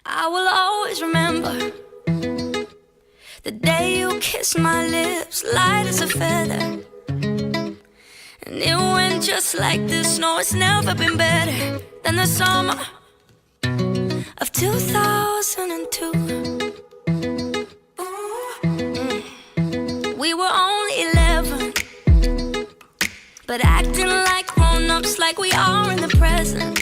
I will always remember the day you kissed my lips, light as a feather. And it went just like this. No, it's never been better than the summer of 2002. We were only 11, but acting like grown-ups, like we are in the present.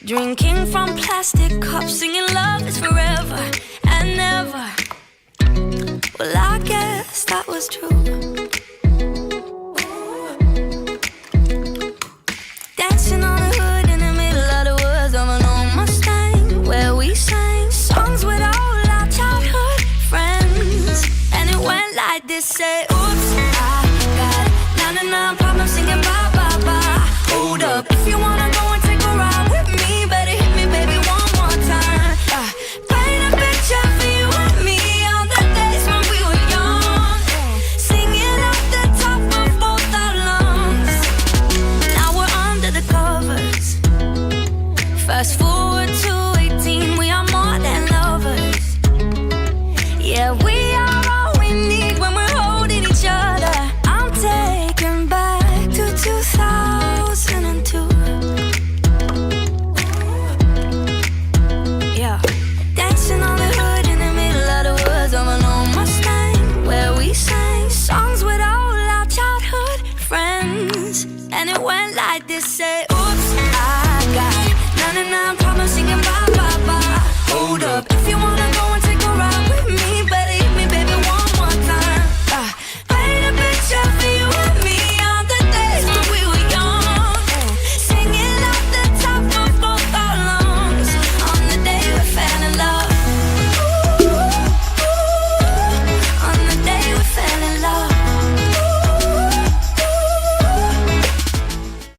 Drinking from plastic cups, singing love is forever and never. Well, I guess that was true. Dancing on the hood in the middle of the woods of an old Mustang, where we sang songs with all our childhood friends. And it went like this, say, oops, I got 99 problems singing bye, bye, bye. Hold up, if you wanna go and take a ride with me, better hit me, baby, one more time. Paint a picture for you and me on the days when we were young, singing off the top of both our lungs. Now we're under the covers. Fast forward to 18, we are more than lovers. Yeah, we